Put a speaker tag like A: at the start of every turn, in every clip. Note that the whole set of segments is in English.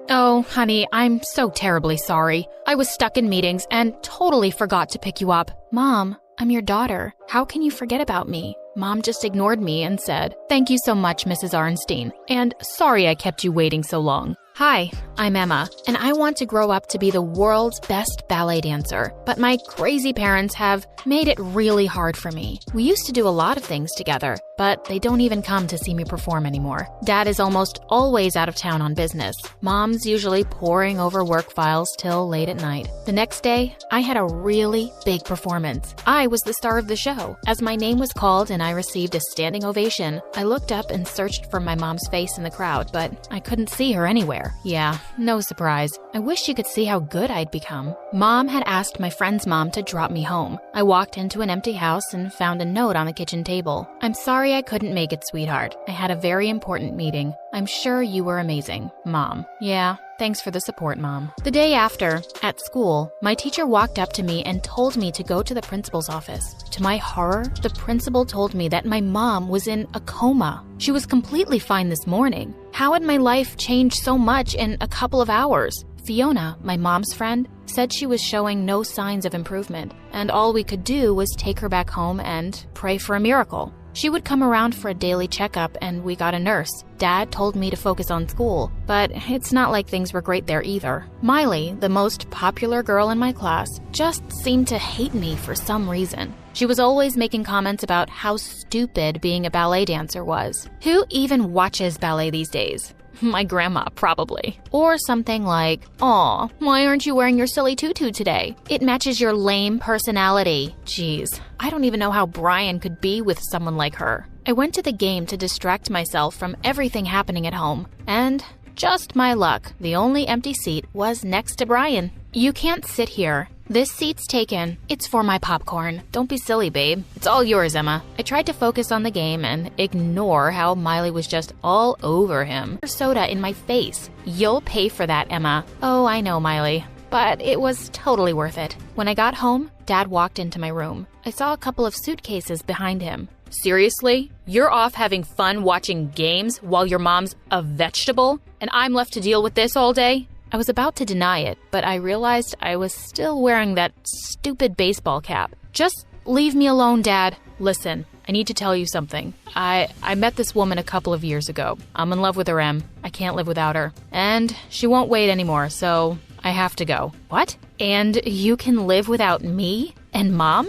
A: Oh, honey, I'm so terribly sorry. I was stuck in meetings and totally forgot to pick you up. Mom, I'm your daughter. How can you forget about me? Mom just ignored me and said, "Thank you so much, Mrs. Arnstein, and sorry I kept you waiting so long." Hi, I'm Emma, and I want to grow up to be the world's best ballet dancer, but my crazy parents have made it really hard for me. We used to do a lot of things together, but they don't even come to see me perform anymore. Dad is almost always out of town on business. Mom's usually poring over work files till late at night. The next day, I had a really big performance. I was the star of the show. As my name was called and I received a standing ovation, I looked up and searched for my mom's face in the crowd, but I couldn't see her anywhere. Yeah, no surprise. I wish you could see how good I'd become. Mom had asked my friend's mom to drop me home. I walked into an empty house and found a note on the kitchen table. "I'm sorry I couldn't make it, sweetheart. I had a very important meeting. I'm sure you were amazing. Mom." Yeah, thanks for the support, Mom. The day after, at school, my teacher walked up to me and told me to go to the principal's office. To my horror, the principal told me that my mom was in a coma. She was completely fine this morning. How had my life changed so much in a couple of hours? Fiona, my mom's friend, said she was showing no signs of improvement, and all we could do was take her back home and pray for a miracle. She would come around for a daily checkup, and we got a nurse. Dad told me to focus on school, but it's not like things were great there either. Miley, the most popular girl in my class, just seemed to hate me for some reason. She was always making comments about how stupid being a ballet dancer was. Who even watches ballet these days? My grandma, probably. Or something like, "Aw, why aren't you wearing your silly tutu today? It matches your lame personality." Jeez, I don't even know how Brian could be with someone like her. I went to the game to distract myself from everything happening at home, and just my luck, the only empty seat was next to Brian. "You can't sit here. This seat's taken. It's for my popcorn." "Don't be silly, babe. It's all yours, Emma." I tried to focus on the game and ignore how Miley was just all over him. Soda in my face. "You'll pay for that, Emma." "Oh, I know, Miley. But it was totally worth it." When I got home, Dad walked into my room. I saw a couple of suitcases behind him. "Seriously? You're off having fun watching games while your mom's a vegetable? And I'm left to deal with this all day?" I was about to deny it, but I realized I was still wearing that stupid baseball cap. "Just leave me alone, Dad." "Listen, I need to tell you something. I met this woman a couple of years ago. I'm in love with her, Em. I can't live without her. And she won't wait anymore, so I have to go." "What? And you can live without me and Mom?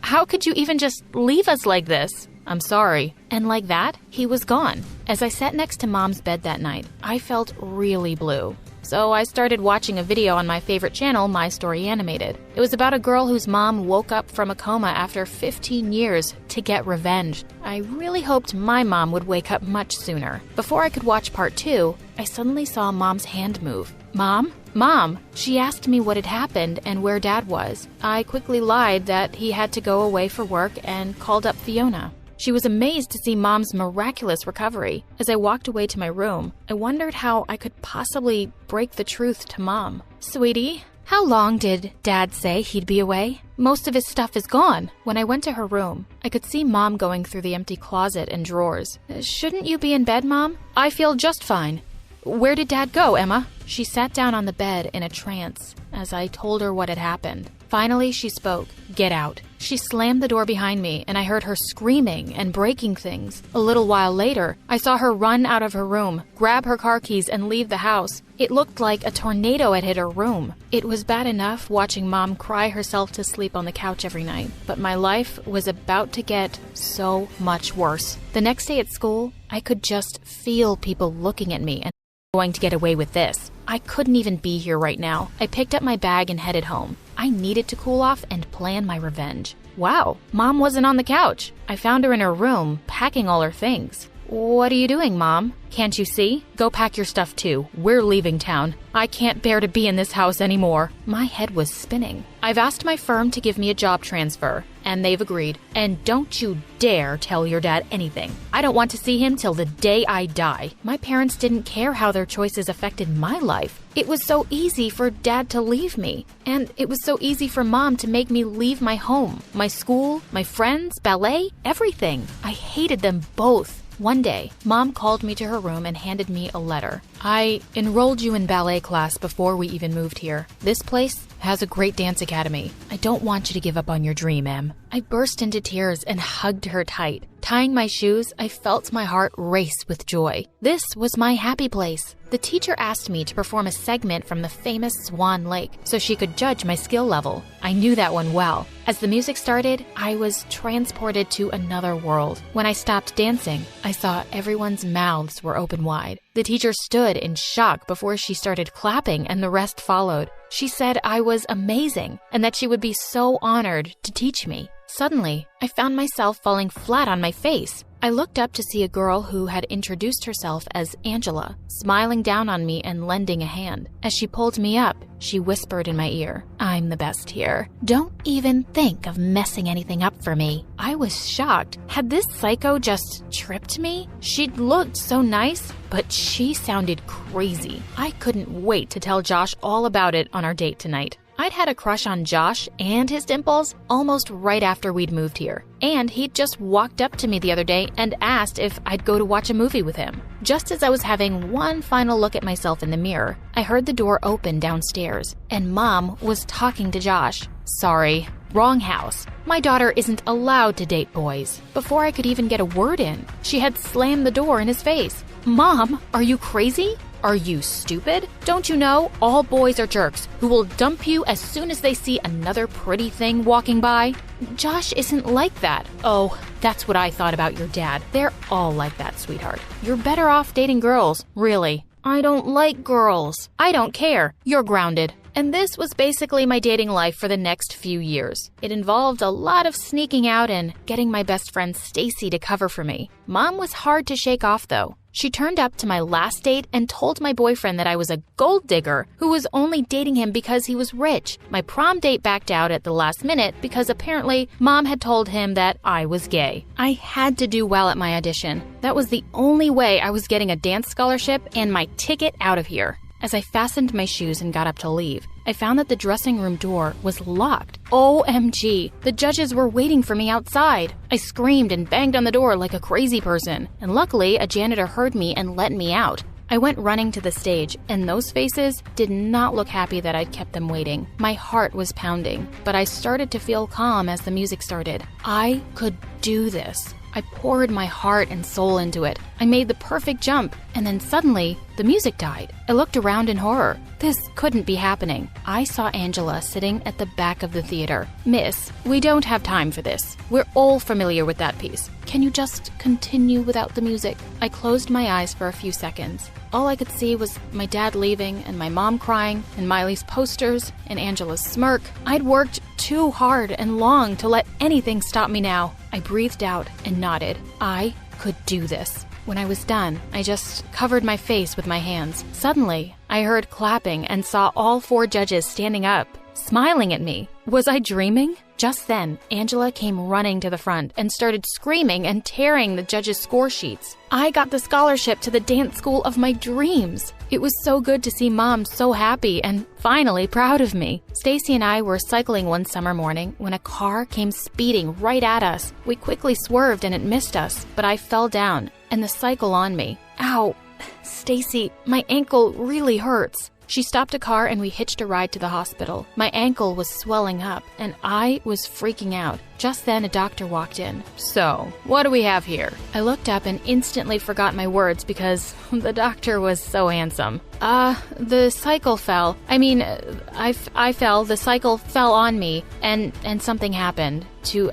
A: How could you even just leave us like this?" "I'm sorry." And like that, he was gone. As I sat next to Mom's bed that night, I felt really blue. So I started watching a video on my favorite channel, My Story Animated. It was about a girl whose mom woke up from a coma after 15 years to get revenge. I really hoped my mom would wake up much sooner. Before I could watch part 2, I suddenly saw Mom's hand move. "Mom? Mom!" She asked me what had happened and where Dad was. I quickly lied that he had to go away for work and called up Fiona. She was amazed to see Mom's miraculous recovery. As I walked away to my room, I wondered how I could possibly break the truth to Mom. "Sweetie, how long did Dad say he'd be away? Most of his stuff is gone." When I went to her room, I could see Mom going through the empty closet and drawers. "Shouldn't you be in bed, Mom?" "I feel just fine." "Where did Dad go, Emma?" She sat down on the bed in a trance as I told her what had happened. Finally, she spoke. "Get out." She slammed the door behind me, and I heard her screaming and breaking things. A little while later, I saw her run out of her room, grab her car keys, and leave the house. It looked like a tornado had hit her room. It was bad enough watching Mom cry herself to sleep on the couch every night, but my life was about to get so much worse. The next day at school, I could just feel people looking at me and going to get away with this. I couldn't even be here right now. I picked up my bag and headed home. I needed to cool off and plan my revenge. Wow, Mom wasn't on the couch. I found her in her room, packing all her things. "What are you doing, Mom? Can't you see? Go pack your stuff too. We're leaving town. I can't bear to be in this house anymore." My head was spinning. "I've asked my firm to give me a job transfer, and they've agreed. And don't you dare tell your dad anything. I don't want to see him till the day I die." My parents didn't care how their choices affected my life. It was so easy for Dad to leave me. And it was so easy for Mom to make me leave my home, my school, my friends, ballet, everything. I hated them both. One day, Mom called me to her room and handed me a letter. I enrolled you in ballet class before we even moved here. This place has a great dance academy. I don't want you to give up on your dream, Em. I burst into tears and hugged her tight. Tying my shoes, I felt my heart race with joy. This was my happy place. The teacher asked me to perform a segment from the famous Swan Lake so she could judge my skill level. I knew that one well. As the music started, I was transported to another world. When I stopped dancing, I saw everyone's mouths were open wide. The teacher stood in shock before she started clapping, and the rest followed. She said I was amazing and that she would be so honored to teach me. Suddenly, I found myself falling flat on my face. I looked up to see a girl who had introduced herself as Angela, smiling down on me and lending a hand. As she pulled me up, she whispered in my ear, "I'm the best here. Don't even think of messing anything up for me." I was shocked. Had this psycho just tripped me? She'd looked so nice, but she sounded crazy. I couldn't wait to tell Josh all about it on our date tonight. I'd had a crush on Josh and his dimples almost right after we'd moved here. And he'd just walked up to me the other day and asked if I'd go to watch a movie with him. Just as I was having one final look at myself in the mirror, I heard the door open downstairs, and Mom was talking to Josh. "Sorry, wrong house. My daughter isn't allowed to date boys." Before I could even get a word in, she had slammed the door in his face. "Mom, are you crazy? Are you stupid? Don't you know all boys are jerks who will dump you as soon as they see another pretty thing walking by?" "Josh isn't like that." "Oh, that's what I thought about your dad. They're all like that, sweetheart. You're better off dating girls, really." "I don't like girls." "I don't care. You're grounded." And this was basically my dating life for the next few years. It involved a lot of sneaking out and getting my best friend Stacy to cover for me. Mom was hard to shake off, though. She turned up to my last date and told my boyfriend that I was a gold digger who was only dating him because he was rich. My prom date backed out at the last minute because apparently Mom had told him that I was gay. I had to do well at my audition. That was the only way I was getting a dance scholarship and my ticket out of here. As I fastened my shoes and got up to leave, I found that the dressing room door was locked. OMG, the judges were waiting for me outside. I screamed and banged on the door like a crazy person, and luckily a janitor heard me and let me out. I went running to the stage, and those faces did not look happy that I'd kept them waiting. My heart was pounding, but I started to feel calm as the music started. I could do this. I poured my heart and soul into it. I made the perfect jump, and then suddenly, the music died. I looked around in horror. This couldn't be happening. I saw Angela sitting at the back of the theater. "Miss, we don't have time for this. We're all familiar with that piece. Can you just continue without the music?" I closed my eyes for a few seconds. All I could see was my dad leaving and my mom crying and Miley's posters and Angela's smirk. I'd worked too hard and long to let anything stop me now. I breathed out and nodded. I could do this. When I was done, I just covered my face with my hands. Suddenly, I heard clapping and saw all 4 judges standing up, smiling at me. Was I dreaming? Just then, Angela came running to the front and started screaming and tearing the judges' score sheets. I got the scholarship to the dance school of my dreams. It was so good to see Mom so happy and finally proud of me. Stacy and I were cycling one summer morning when a car came speeding right at us. We quickly swerved and it missed us, but I fell down and the cycle on me. Ow, Stacy, my ankle really hurts. She stopped a car and we hitched a ride to the hospital. My ankle was swelling up and I was freaking out. Just then a doctor walked in. "So, what do we have here?" I looked up and instantly forgot my words because the doctor was so handsome. The cycle fell. I fell, the cycle fell on me and something happened to,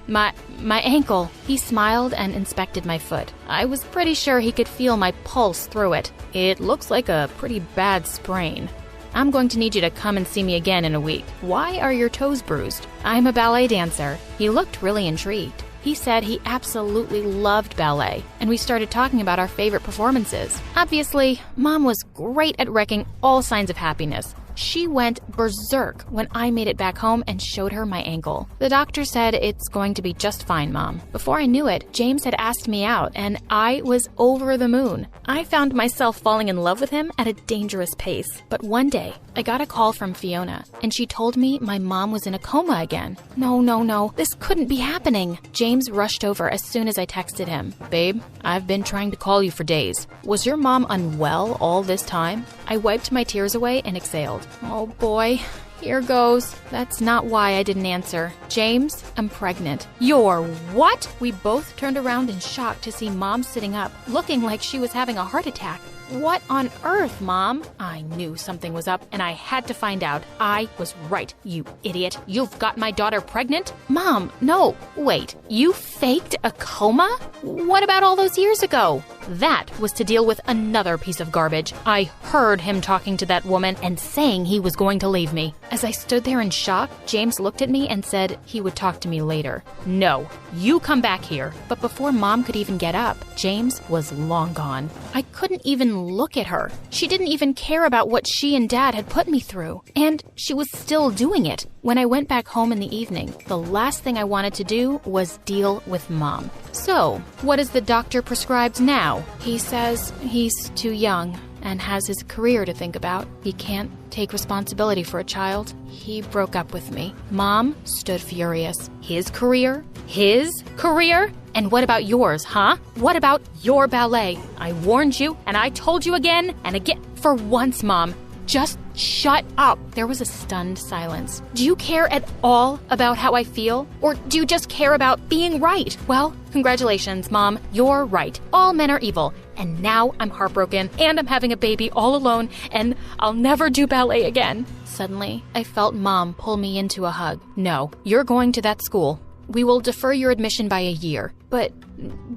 A: my ankle." He smiled and inspected my foot. I was pretty sure he could feel my pulse through it. "It looks like a pretty bad sprain. I'm going to need you to come and see me again in a week. Why are your toes bruised?" "I'm a ballet dancer." He looked really intrigued. He said he absolutely loved ballet, and we started talking about our favorite performances. Obviously, Mom was great at wrecking all signs of happiness, She went berserk when I made it back home and showed her my ankle. The doctor said it's going to be just fine, Mom. Before I knew it, James had asked me out, and I was over the moon. I found myself falling in love with him at a dangerous pace. But one day, I got a call from Fiona, and she told me my mom was in a coma again. No, this couldn't be happening. James rushed over as soon as I texted him. Babe, I've been trying to call you for days. Was your mom unwell all this time? I wiped my tears away and exhaled. Oh boy. Here goes. That's not why I didn't answer. James, I'm pregnant. You're what? We both turned around in shock to see Mom sitting up, looking like she was having a heart attack. What on earth, Mom? I knew something was up, and I had to find out. I was right, you idiot. You've got my daughter pregnant? Mom, no. Wait, you faked a coma? What about all those years ago? That was to deal with another piece of garbage. I heard him talking to that woman and saying he was going to leave me. As I stood there in shock, James looked at me and said he would talk to me later. No, you come back here. But before Mom could even get up, James was long gone. I couldn't even look at her. She didn't even care about what she and Dad had put me through. And she was still doing it. When I went back home in the evening, the last thing I wanted to do was deal with Mom. So, what is the doctor prescribed now? He says he's too young and has his career to think about. He can't take responsibility for a child. He broke up with me. Mom stood furious. His career? His career? And what about yours, huh? What about your ballet? I warned you, and I told you again and again. For once, Mom, just shut up. There was a stunned silence. Do you care at all about how I feel? Or do you just care about being right? Well, congratulations, Mom. You're right. All men are evil. And now I'm heartbroken, and I'm having a baby all alone, and I'll never do ballet again. Suddenly, I felt Mom pull me into a hug. No, you're going to that school. We will defer your admission by a year. But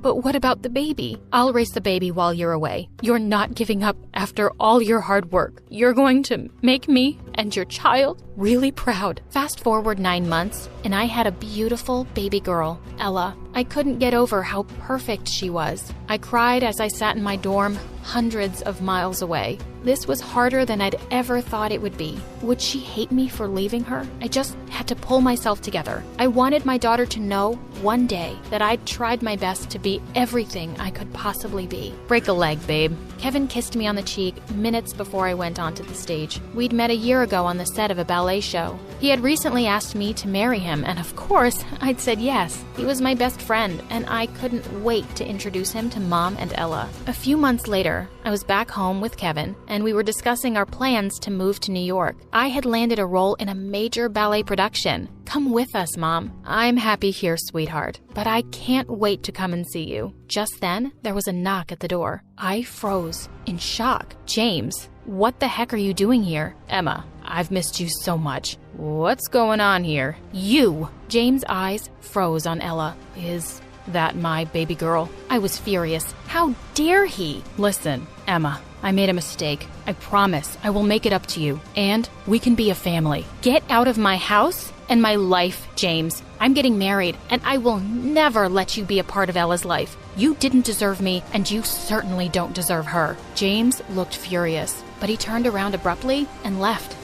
A: what about the baby? I'll raise the baby while you're away. You're not giving up after all your hard work. You're going to make me and your child really proud. Fast forward 9 months, and I had a beautiful baby girl, Ella. I couldn't get over how perfect she was. I cried as I sat in my dorm, hundreds of miles away. This was harder than I'd ever thought it would be. Would she hate me for leaving her? I just had to pull myself together. I wanted my daughter to know one day that I'd tried my best to be everything I could possibly be. Break a leg, babe. Kevin kissed me on the cheek minutes before I went onto the stage. We'd met a year ago on the set of a ballet show. He had recently asked me to marry him, and of course, I'd said yes. He was my best friend, and I couldn't wait to introduce him to Mom and Ella. A few months later, I was back home with Kevin, and we were discussing our plans to move to New York. I had landed a role in a major ballet production. Come with us, Mom. I'm happy here, sweetheart, but I can't wait to come and see you. Just then, there was a knock at the door. I froze in shock. James, what the heck are you doing here? Emma, I've missed you so much. What's going on here? You! James' eyes froze on Ella. Is that my baby girl? I was furious. How dare he? Listen, Emma, I made a mistake. I promise I will make it up to you, and we can be a family. Get out of my house and my life, James. I'm getting married, and I will never let you be a part of Ella's life. You didn't deserve me, and you certainly don't deserve her. James looked furious, but he turned around abruptly and left.